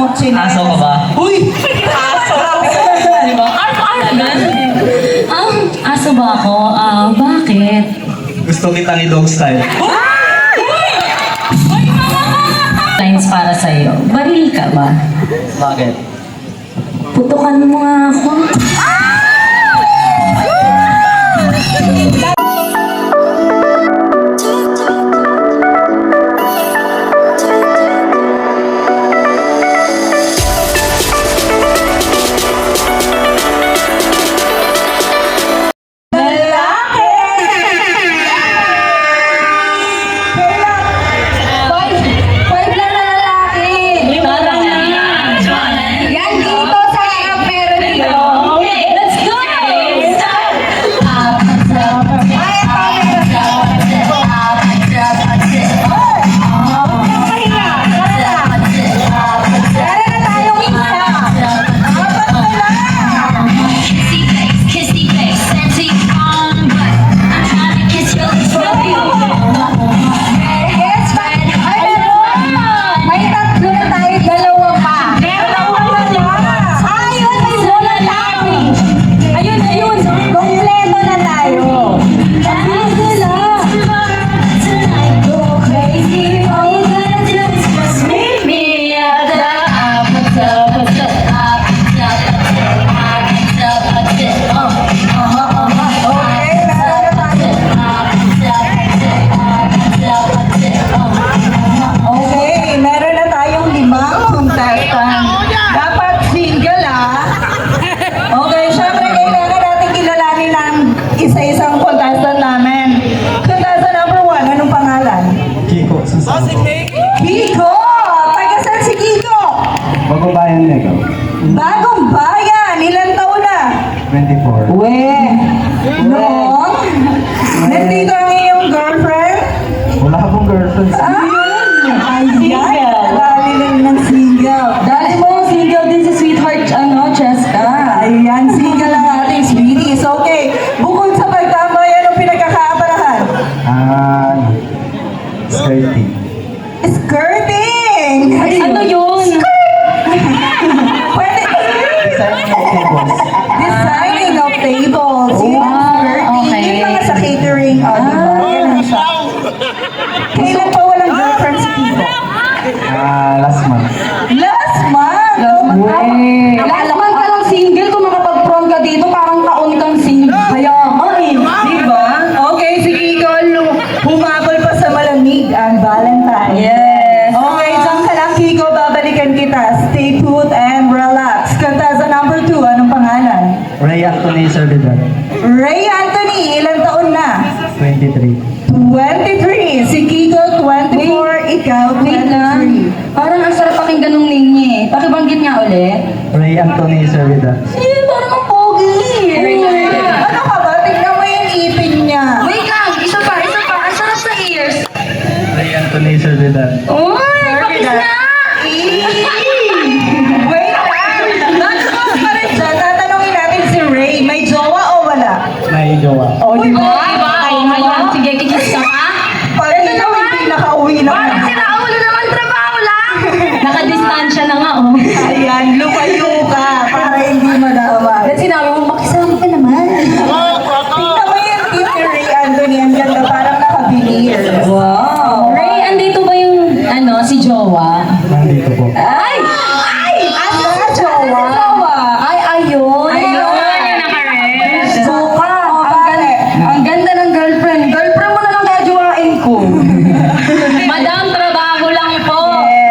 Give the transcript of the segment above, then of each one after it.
Aso ka ba? Uy! Aso! Diba? Aso ba ako? Bakit? Gusto kitang i-dog style. Lines para sa'yo. Baril ka ba? Bakit? Putukan mo nga ako. Kiko! Taga saan si Kiko? Bagong bayan na ikaw. Bagong bayan! Ilan taon na? 24. Noong? Nandito ang iyong girlfriend? Wala akong girlfriend. Ayan! Dali lang ng single. Dali mo, single din si sweetheart, Cheska. Ayan, single ang ating sweeties. Okay, bukod sa pagtambay, anong pinagkakaabalahan? Skirting. Skirting! Ano yun? Pwede. Designing of tables. Designing of tables. Yun ang skirting. okay. Yung mga sa catering. Diba? Ganun siya. Kailan pa walang girlfriend si Kiko? Last month. Last month! Last month ka lang single, kung makapag-prom ka dito, parang taon kang single. Kaya nga eh. Diba? Okay, si Kiko, humabol pa sa malamig ang Valentine. Yes. Okay, dyan ka lang, Kiko, babalikan kita. Stay put and relax. Kanta sa number 2, anong pangalan? Ray Anthony Servidor. Ray Anthony, ilang taon na? 23. 23. Si Kiko, 24. Ikaw, Wait lang. 23. Parang ang sarap pakinggan ng name niya eh. Pakibanggit nga ulit. Ray Anthony Servidor. Parang ang pogi. Ano ka ba? Tignan mo yung ipin niya. Wait lang, isa pa. Ang sarap sa ears. Ray Anthony Servidor. Uy, pakis na! Wait lang. Nagkakos pa rin dyan. Tatanungin natin si Ray. May jowa o wala? May jowa. O, di ba? Ayan, sige, kikis ka pa. Parang ikaw hindi nakauwi na. Sinaulo naman trabaho lang. Nakadistansya na nga, oh. Ayan, lumayo ka para hindi madamay. Ba't sinabi mo, makisama ka naman? Tingnan mo yung tip ni Ray Anthony. Ang ganda, parang nakabinir. Wow. Ray, andito ba yung, si Jowa? Nandito po. Ay! Ano nga, jowa? Ay, ayun. Ayun. Suka. Ang ganda ng girlfriend. Girlfriend mo na lang gajuwain ko. Madam, trabaho lang po.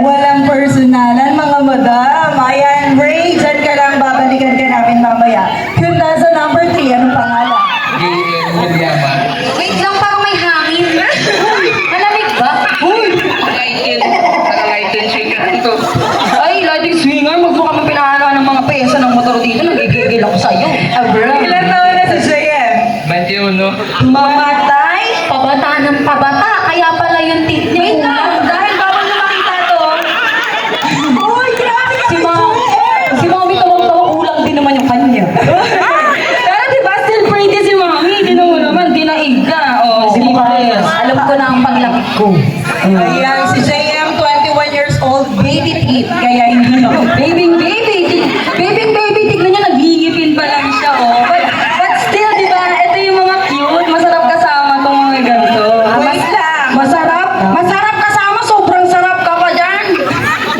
Walang personalan, mga madam. Ayan, Ray, dyan ka lang. Babalikan ka namin mamaya. Kanta sa number 3, anong pangalan? Wait lang, parang may hangin. Malamig ba? Ay, lighting swinger. Magmukha mo pinahalo ng mga pesa ng motor dito. Nagigigil ako sa'yo. Ilan taon na si JM? 21. Mamatay? Pabata ng pabata. Kaya pala yung tip niya. Wait lang. Dahil bawal na makita to. Uy, grabe ka Si si Mami. JM! Si Mami tawang-tawang ulang din naman yung kanya. Pero diba, still pretty si Mami. Di naman, dinaig ka. Oh, si alam ko na ang paglapit ko. Ayan, si JM, 21 years old, baby teeth. Kaya hindi na Baby, tignan niyo, nagigipin pa lang siya, oh. But still, di ba, ito yung mga cute. Masarap kasama tong mga ganito. Wait lang. Masarap kasama, sobrang sarap ka pa dyan.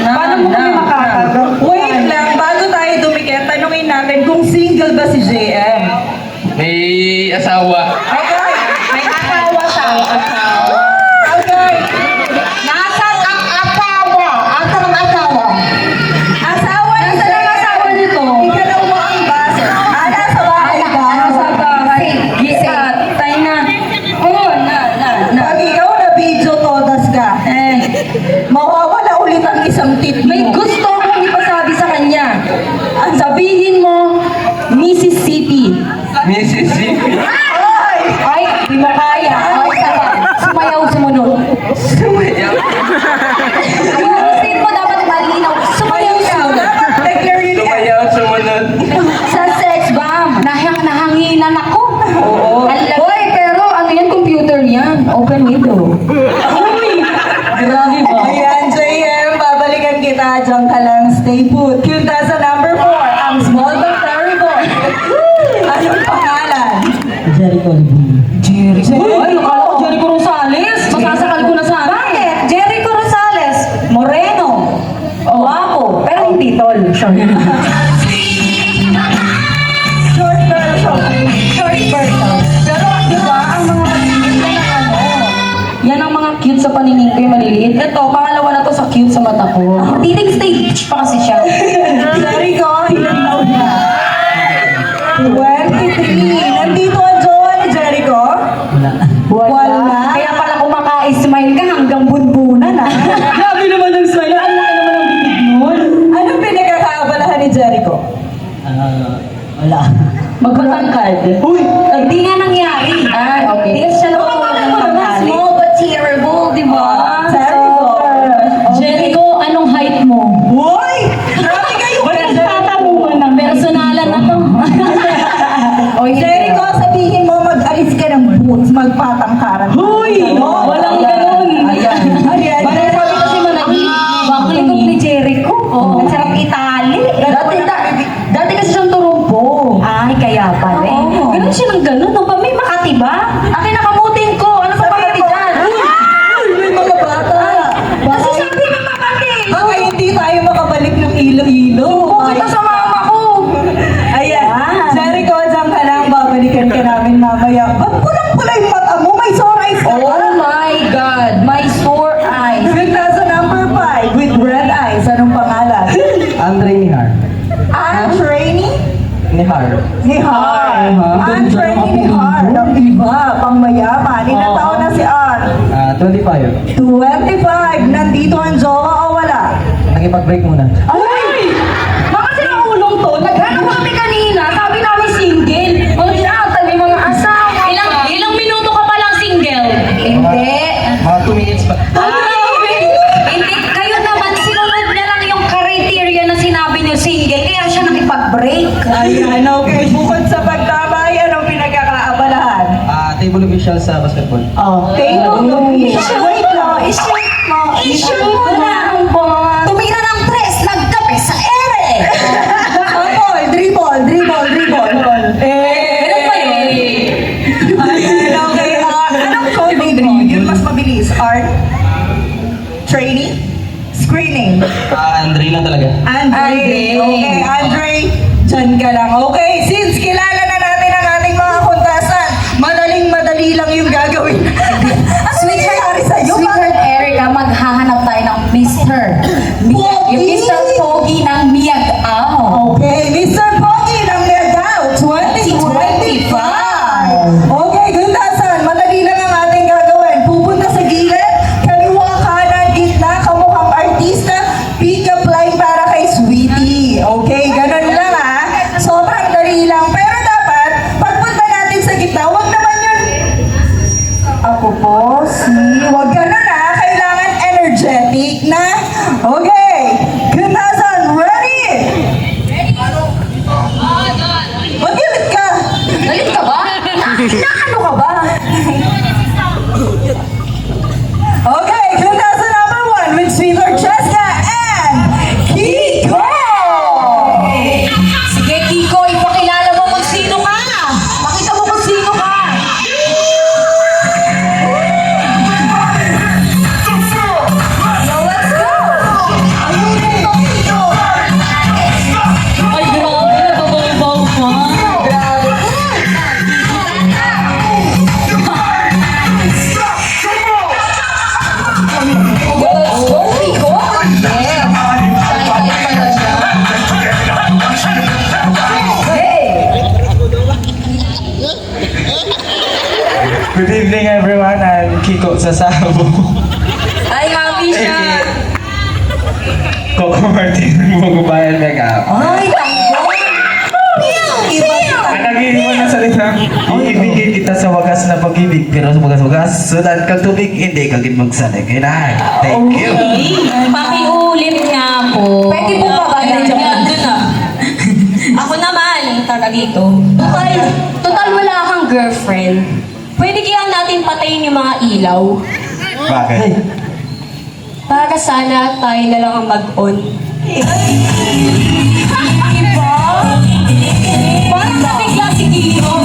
Paano mo kami makakagaw? Wait lang, bago tayo dumikit, tanungin natin kung single ba si JM. May asawa. Okay. May asawa siya. Okay. Nasaan ang asawa? Asan ang asawa? Asawa ni Nasaan ang asawa nito? Ikalaw mo ang base. Nasa bahay ba? Nasa bahay. Gisat. Tayo na. Oo, na. Pag ikaw na video todas ka, mawawala ulit ang isang tip mo. May gusto akong ipasabi sa kanya. Ang sabihin mo, Mississippi. Mississippi. Ay, di mo kaya. Ay, sarap. Sumayaw, sumunod. Sumayaw. Ayusin mo dapat malinaw. Sumayaw, sumunod. Declare yun yan. Sumayaw, sumunod. Sa sex bomb, nahanginan ako. Oo. Hoy, pero ano yan, computer yan. Open window. Uy, grabe ba? Ayan, JM, babalikan kita. Diyan ka lang, stay put. Cue tayo sa number 4, ang small but terrible. Anong pangalan? Jericho. Ay, akala ko Jericho Rosales. Masasakal ko na sana. Bakit? Jericho Rosales, Moreno, guwapo, pero hindi tol. Short version. Short version. Pero di ba, ang mga maliliit na ano, Yan ang mga cute sa paningin ko yung maliliit. Ito, pangalawa na to sa cute sa mata ko. Dating stage pa kasi siya. Jericho, ilan taon na? 23. Nandito ang jowa ni Jericho? Wala. Kaya pala kumaka-smile ka hanggang bunbunan ah. Grabe naman ang smile. Ang laki naman ang bibig nun. Anong pinagkakaabalahan ni Jericho? Wala. Magpatangkad. Uy! Hindi nga nangyari. Ay, okay. Hindi siya nakatulog ng panghali. Small but terrible, di ba? Terrible. Jericho, anong height mo? Uy! Grabe kayo! Tatanungan na. Personalan na to. Oy, Jericho, sabihin mo mag-alis ka ng boots, magpatangkaran. Huy! Walang ganun. Ayan. Ayan. Parang sabi kasi managip. Bakit ni Jericho? Ang sarap itali. Dati kasi siyang turumpo. Ay, kaya pala. Ganun siya ng ganun. No? May Makati ba? Akin nakamutin ko. Ano pa Makati dyan? May mga bata. Kasi sabi ng Makati. Baka hindi tayo makabalik ng Iloilo. Kita sa mama ko. Ayan. Jericho, dyan ka lang. Babalikan ka namin mamaya. Ba't pulang-pula yung mata mo? May sore eyes ka ba? Oh my God. My sore eyes. Yun na sa number 5 with red eyes. Anong pangalan? Andre Nihar. Training? Nihar. Nihar. Training ni Har. Ang iba, pang mayaman. Ilang taon na si Ar? 25. 25. Nandito ang jowa o wala? Nakipag-break muna. Ay! Mga silang ulong to, naghanap kami kanina, sabi namin single. Mga sinatan, may mga asawa. Ilang minuto ka palang single? Hindi. Mga 2 minutes pa. Hindi, kayo naman, sinunod na lang yung criteria na sinabi niyo single, kaya siya nakipag-break. Ayan, okay. Bukod sa pagtabay, anong pinagkakaabalahan? Table official sa basketball. Table official. Wait lang, i-shoot mo. Issue mo na ang ball. Tumira ng tres, nagkape sa ere. Dribble. Ganun ba yun? Ayan, okay. Anong coding mo? Yun mas mabilis. Art? Training? Screening? Andre lang talaga. Andre. Okay, Andre. Diyan ka lang. Okay, since kilala na natin ang ating mga kontasan, madaling-madali lang yung gagawin. Ano nangyayari sa'yo? Sweetheart Erica, maghahanap tayo ng Mr. Pogi! Yung Mr. Pogi ng Miag-Aw. Okay, Mr. Pogi ng Miagao 2025. Okay, Gundasan, madali lang ang ating gagawin. Pupunta sa gilid, kaliwa kanan, gitna, kamukhang artista, pick-up line para kay Sweetie. Okay, ganun lang ha. Sobrang dali lang. Pero dapat, pagpunta natin sa gitna, wag naman yun. Ako po, si... Wag ganun ha. Kailangan energetic na. Okay. sa sabo. Ay, happy siya. Coco Martin mo gubayan makeup. Ay, tanggol! Iba si Ang nag-iwan na salita. Ibigay kita sa wagas na pag-ibig, pero sa wagas, sudan kang tubig, hindi ka gin magsanay. Kailangan. Thank you. Pakiulit nga po. Pwede po ba ba? Doon na. Ako naman, tara dito. Total wala kang girlfriend. Pwede kaya natin patayin yung mga ilaw? Bakit? Para sana tayo na lang ang mag-on. Diba? Parang nabigla si Gino.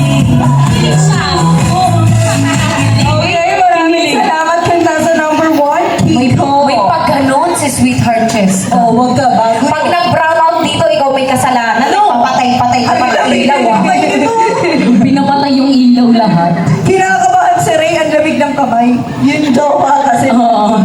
Okay, maraming salamat kanta sa number 1, Kiko. May pag ganon si Sweetheart Chess. Oh, wag ka bago. Pag nag-brown out dito, ikaw may kasalanan. Papatay-patay ka pa ng ilaw. Pinapatay yung ilaw lahat. Kinakabahan si Ray, ang lamig ng kamay. Yun daw pa kasi. Oo.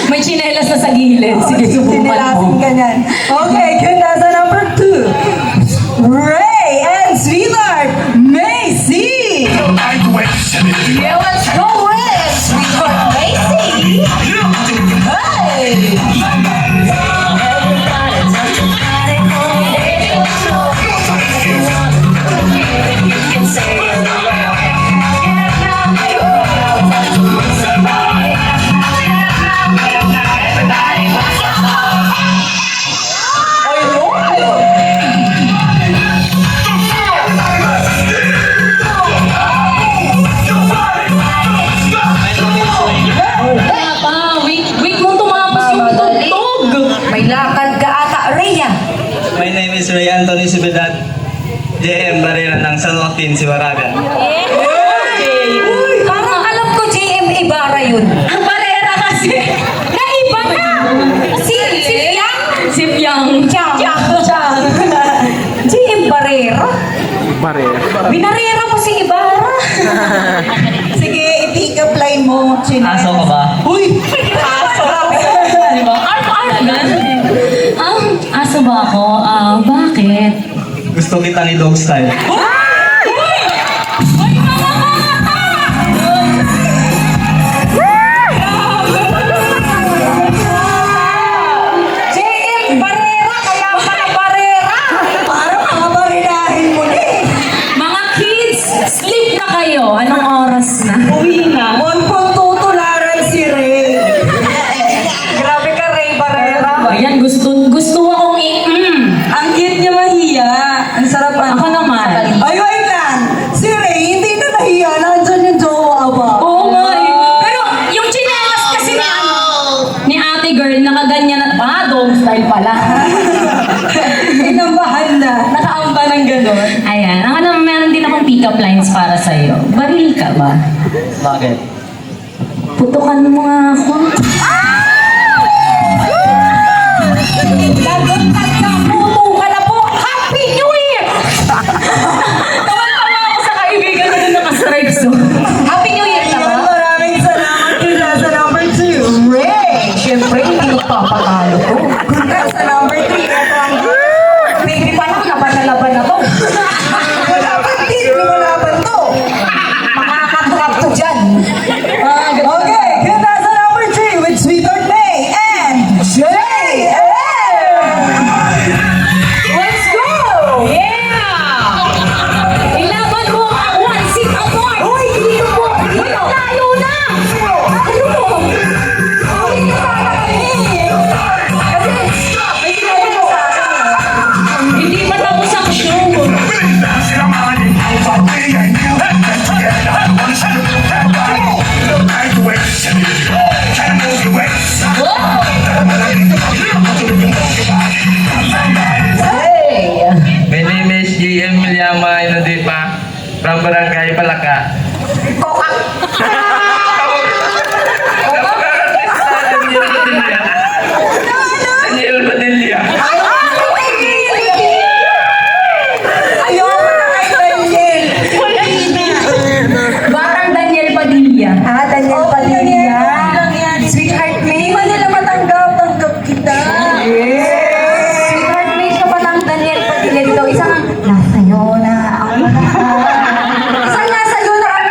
May chinelas na sa gilid. Sige, subukan mo. Sinilasin ka niyan. Okay, kanta sa number 2, Ray and Sweetheart Macy. Yeah, let's go with Sweetheart Macy. Hey! Kaya pa, wait mo tumapos yung tugtog. May lakad ka ata, Ray. My name is Ray Anthony Sibedad. JM Barrera ng San Joaquin, Siwaraga. Parang alam ko JM Ibarra yun. Ang barera kasi. Naiba na. Si Piang. Si Piang. Chang. Chang. JM Barrera? Binarera mo si Ibarra. Sige, i-pick up line mo. Aso ka ba? Uy! Aso! Diba? Aso ba ako? Bakit? Gusto kita ni dog style. JM Barrera! Kaya pala Barrera! Parang mga barerahin mo na eh. Mga kids, sleep na kayo. Anong oras na? Uwi na. Huwag pong tutularan si Ray. Grabe ka, Ray Barrera. Ayan, gusto akong Ang cute niya mahiya. Ang sarap ano. Ako naman. Ay, wait lang. Si Ray, hindi na nahiya. Nandyan yung jowa ba? Oo nga eh. Pero yung chinelas kasi ni ate girl, nakaganyan na, dog style pala. Inambahan na. Nakaamba ng gano'n. Ayan, ako naman meron din akong pick-up lines para sa'yo. Baril ka ba? Bakit? Putukan mo nga ako. Lagot at kaputo ka na po. Happy New Year! Tawa-tawa ako sa kaibigan ko na naka-stripes. Happy New Year ka ba? Ayan, maraming salamat kita sa number 2, Ray. Siyempre, hindi magpapatalo ko. Kunta sa number 3, ito ang Baby pa lang, laban na to. Lumalaban din, lumalaban to. Makakatrap to dyan. Okay, kunta sa number 3 with Sweetheart May and JM. Let's go! Yeah! Ilaban mo ang one seat award! Uy, dito po! Dito! Tayo na! Ano po? Uy, kasama kami! Kasi, may sinabi ko sa akin. Hindi pa tapos ang show. Hey! My name is GM Milyama Inodipa from Barangay Palaka. Daniel Padilla. Ayoko na kay Daniel. Parang Daniel Padilla. Daniel Padilla. Sweetheart May, mo nila matanggap. Tanggap kita. Sweetheart, may ka pa ng Daniel Padilla dito. Isang nasa iyo na ang Isang nasa iyo na ang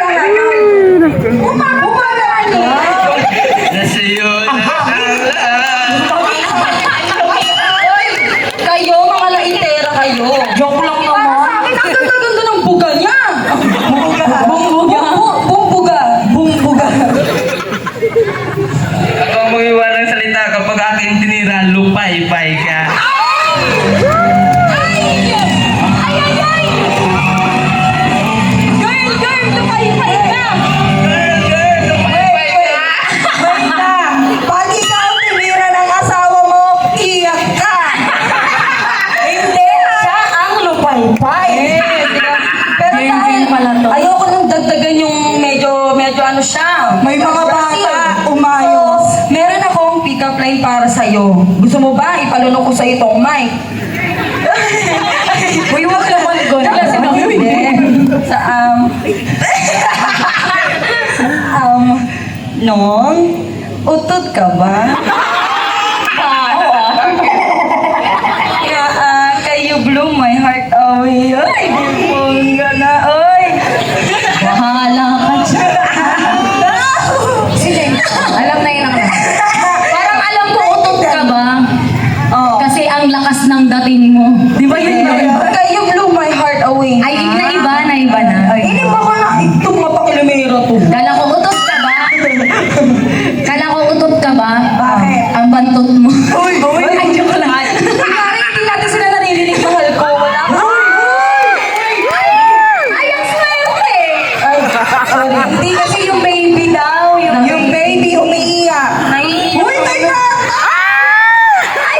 sa itong mic. Uy, wag naman ko. Sa, Nong, utot ka ba? Kayo blow my heart away. Ay, bongga na, oy. Bahala ka dyan. Sige, alam na yun ako. Parang alam ko utot ka ba? Oh. Kasi ang lakas ng dating mo. Di ba yun? Kayo blow my heart away. Ay, na iba na. Hindi ba ko na itong mapakilomero to? Kala ko utot ka ba? Bakit? Ang bantot mo. Uy! Ay, joke lang. Pare, hindi natin sila naririnig, mahal ko. Wala ko. Ay, ang swerte! Ay, sorry. Hindi kasi yung baby daw. Yung baby umiiyak. Naiiyak. Uy, teka! Ay,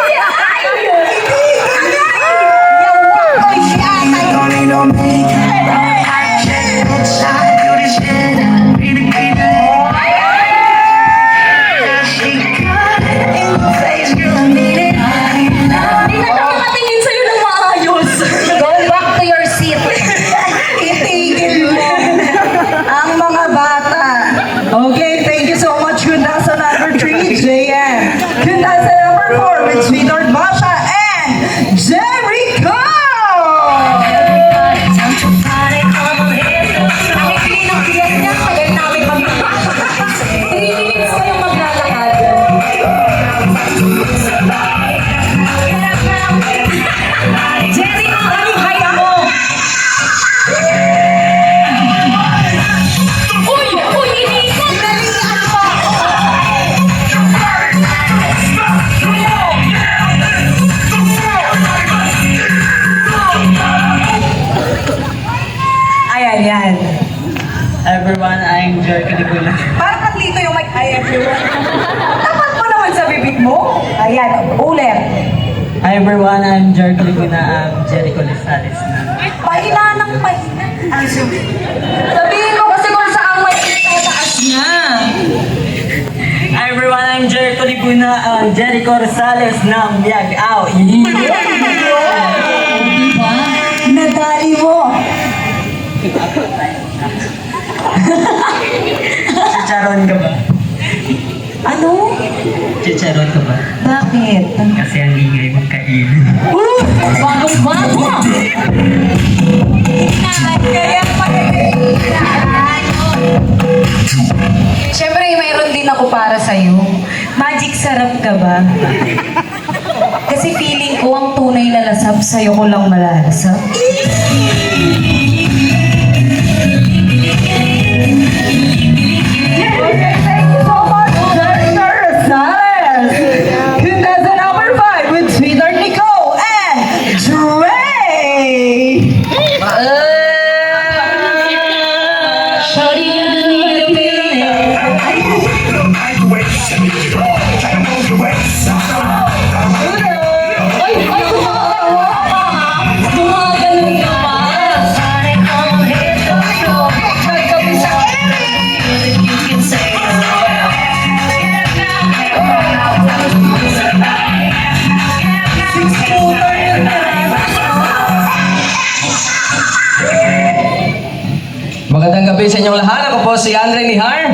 Hindi na siya makatingin sa'yo ng maayos. Go back to your seat. Itigil mo ang mga bata. Okay, thank you so much. Contestant number 3, JM. Contestant number 4, with Sweetheart Basha and Jericho! Nakikili ng bigas niya, tagal namin mag-3 minutes ko yung maglalakad. Jerry, anong kaya mo? Uy, iniikot! Dalian pa! Ayan, yan. Everyone, I'm Jerry Caligula. Parang patlito yung mic. Ay, everyone. Tapat mo naman sa bibig mo. Ayan, ulit. Hi everyone, I'm Jerry Caligula. I'm Jericho Lisalis na. Pahina ng pahina. Sabihin mo kasi kung saan may itataas niya. Hi everyone, I'm Jerry Caligula. Jericho Rosales ng Biag-Aw. Nadali mo. Chicharon ka ba? Ano? Chicharon ka ba? Bakit? Kasi ang ingay mong kain. Bagong-bago! Kaya Siyempre, mayroon din ako para sa'yo. Magic sarap ka ba? Kasi feeling ko ang tunay na lasap sa'yo ko lang malalasap. Thank you so much, Jericho Rosales. Contestant number 5 with Sweetheart Nicole and Dre. Shawty, you need a minute. Ay, gumagawa ka! Gumagaling ka pa! Nagkabi sa Magandang gabi sa inyong lahat. Ako po si Andre Nihar,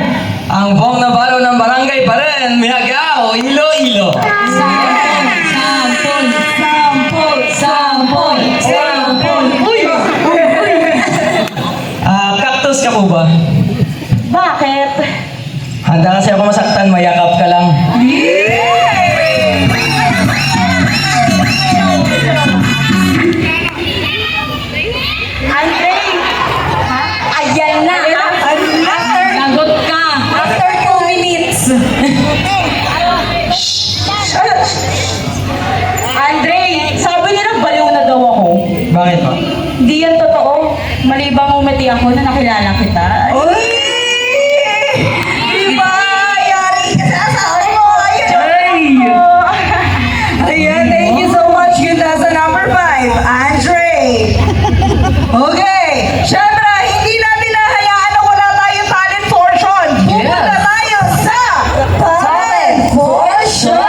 ang buong nabalo ng barangay pa rin, Miagao, Iloilo. Sampol! Uy! Cactus ka po ba? Bakit? Handa kasi ako masaktan, mayakap ka lang. Andre! Ayan na! Lagot ka! After 2 minutes. Andre! Sabi nila baliw na daw ako. Bakit ba? Di yan totoo. Malibang umiti ako na nakilala kita. Uy! Diba? Yari ka sa asawa mo. Ayan, thank you so much. Contestant number 5, Andre. Okay. Siyempre, hindi natin nahayaan na wala tayong talent portion. Pupunta tayo sa talent portion.